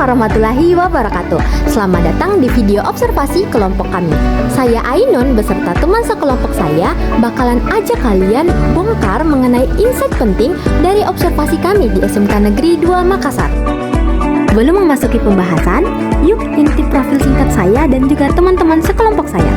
warahmatullahi wabarakatuh. Selamat datang di video observasi kelompok kami. Saya Ainun beserta teman sekelompok saya bakalan ajak kalian bongkar mengenai insight penting dari observasi kami di SMK Negeri 2 Makassar. Sebelum memasuki pembahasan, yuk intip profil singkat saya dan juga teman-teman sekelompok saya.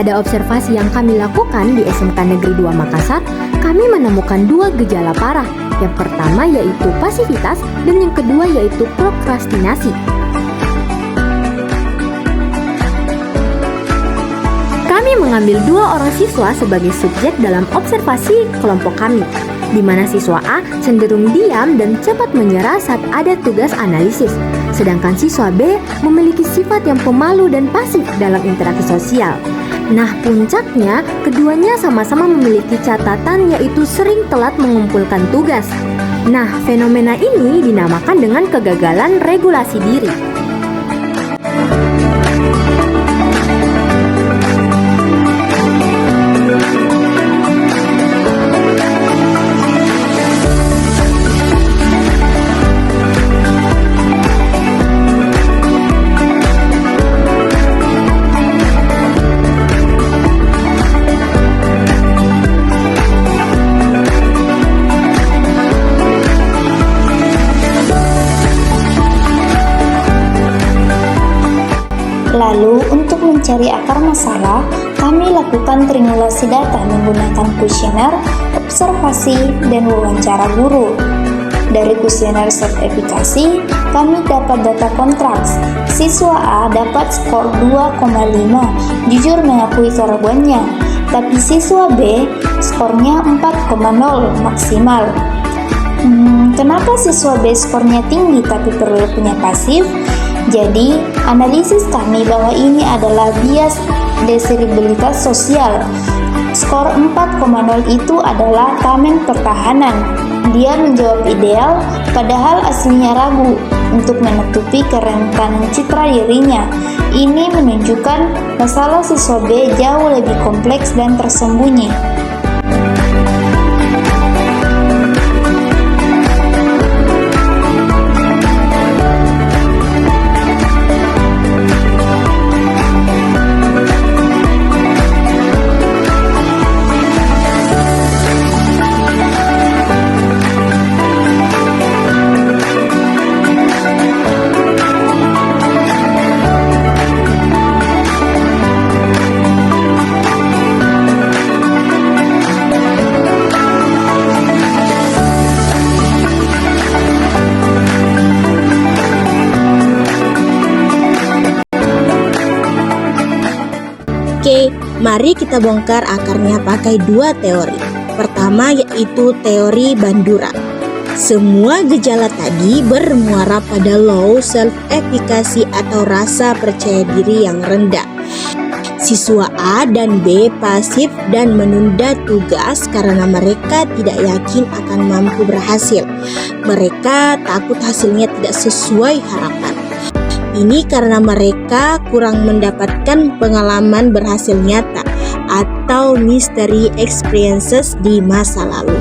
Pada observasi yang kami lakukan di SMK Negeri 2 Makassar, kami menemukan dua gejala parah. Yang pertama yaitu pasivitas dan yang kedua yaitu prokrastinasi. Kami mengambil dua orang siswa sebagai subjek dalam observasi kelompok kami, di mana siswa A cenderung diam dan cepat menyerah saat ada tugas analisis, sedangkan siswa B memiliki sifat yang pemalu dan pasif dalam interaksi sosial. Nah, puncaknya, keduanya sama-sama memiliki catatan yaitu sering telat mengumpulkan tugas. Nah, fenomena ini dinamakan dengan kegagalan regulasi diri. Lalu, untuk mencari akar masalah, kami lakukan triangulasi data menggunakan kuesioner, observasi, dan wawancara guru. Dari kuesioner self-efikasi, kami dapat data kontraks. Siswa A dapat skor 2,5, jujur mengakui keraguannya, tapi siswa B skornya 4,0, maksimal. Kenapa siswa B skornya tinggi tapi perilakunya pasif? Jadi, analisis kami bahwa ini adalah bias desirabilitas sosial. Skor 4,0 itu adalah tameng pertahanan. Dia menjawab ideal, padahal aslinya ragu untuk menutupi kerentanan citra dirinya. Ini menunjukkan masalah siswa B jauh lebih kompleks dan tersembunyi. Oke, mari kita bongkar akarnya pakai dua teori. Pertama yaitu teori Bandura. Semua gejala tadi bermuara pada low self-efficacy atau rasa percaya diri yang rendah. Siswa A dan B pasif dan menunda tugas karena mereka tidak yakin akan mampu berhasil. Mereka takut hasilnya tidak sesuai harapan. Ini karena mereka kurang mendapatkan pengalaman berhasil nyata atau mystery experiences di masa lalu.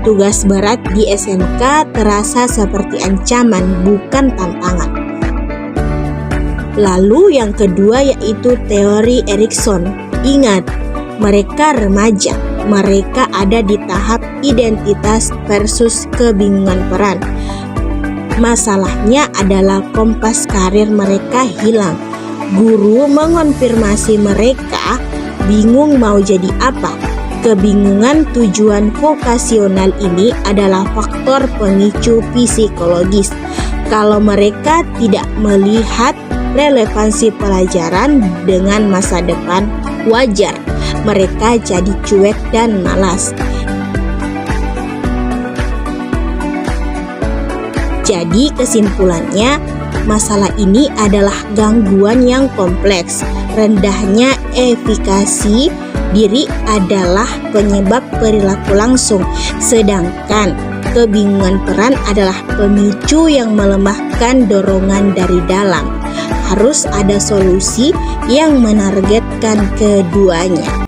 Tugas berat di SMK terasa seperti ancaman, bukan tantangan. Lalu yang kedua yaitu teori Erikson. Ingat, mereka remaja. Mereka ada di tahap identitas versus kebingungan peran. Masalahnya adalah kompas karir mereka hilang. Guru mengonfirmasi mereka bingung mau jadi apa. Kebingungan tujuan vokasional ini adalah faktor pemicu psikologis. Kalau mereka tidak melihat relevansi pelajaran dengan masa depan, wajar mereka jadi cuek dan malas. Jadi kesimpulannya, masalah ini adalah gangguan yang kompleks. Rendahnya efikasi diri adalah penyebab perilaku langsung, sedangkan kebingungan peran adalah pemicu yang melemahkan dorongan dari dalam. Harus ada solusi yang menargetkan keduanya.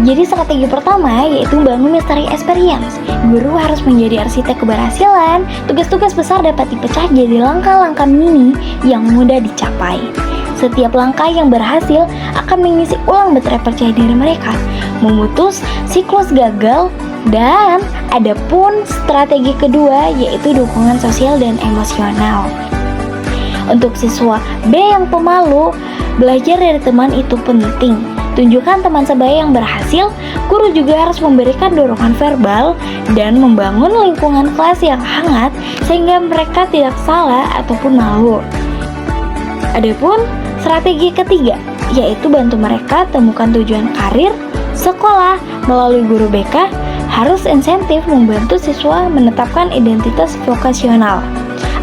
Jadi strategi pertama yaitu bangun misteri experience. Guru harus menjadi arsitek keberhasilan. Tugas-tugas besar dapat dipecah jadi langkah-langkah mini yang mudah dicapai. Setiap langkah yang berhasil akan mengisi ulang baterai percaya diri mereka, memutus siklus gagal. Dan ada pun strategi kedua yaitu dukungan sosial dan emosional. Untuk siswa B yang pemalu, belajar dari teman itu penting. Tunjukkan teman sebaya yang berhasil. Guru juga harus memberikan dorongan verbal dan membangun lingkungan kelas yang hangat sehingga mereka tidak salah ataupun malu. Adapun strategi ketiga yaitu bantu mereka temukan tujuan karir. Sekolah melalui guru BK harus insentif membantu siswa menetapkan identitas vokasional.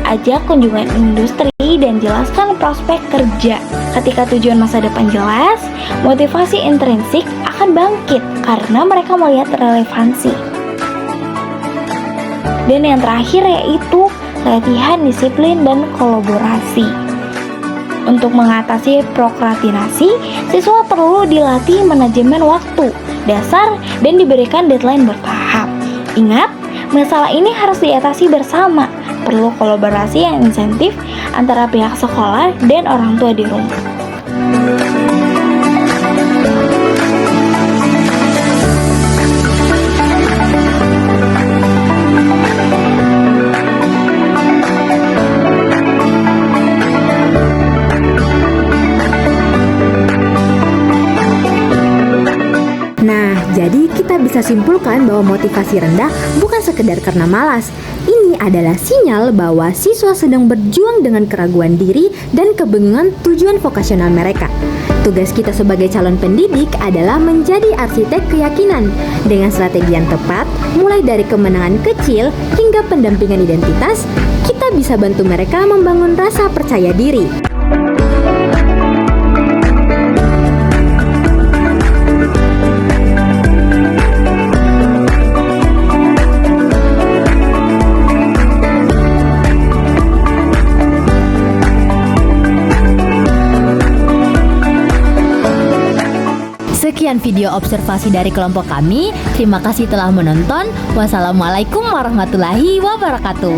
Ajak kunjungan industri dan jelaskan prospek kerja. Ketika tujuan masa depan jelas, motivasi intrinsik akan bangkit karena mereka melihat relevansi. Dan yang terakhir yaitu latihan disiplin dan kolaborasi. Untuk mengatasi prokrastinasi, siswa perlu dilatih manajemen waktu dasar dan diberikan deadline bertahap. Ingat, masalah ini harus diatasi bersama. Perlu kolaborasi yang insentif antara pihak sekolah dan orang tua di rumah. Nah, jadi kita bisa simpulkan bahwa motivasi rendah bukan sekedar karena malas. Ini adalah sinyal bahwa siswa sedang berjuang dengan keraguan diri dan kebingungan tujuan vokasional mereka. Tugas kita sebagai calon pendidik adalah menjadi arsitek keyakinan dengan strategi yang tepat, mulai dari kemenangan kecil hingga pendampingan identitas. Kita bisa bantu mereka membangun rasa percaya diri. Sekian video observasi dari kelompok kami. Terima kasih telah menonton. Wassalamualaikum warahmatullahi wabarakatuh.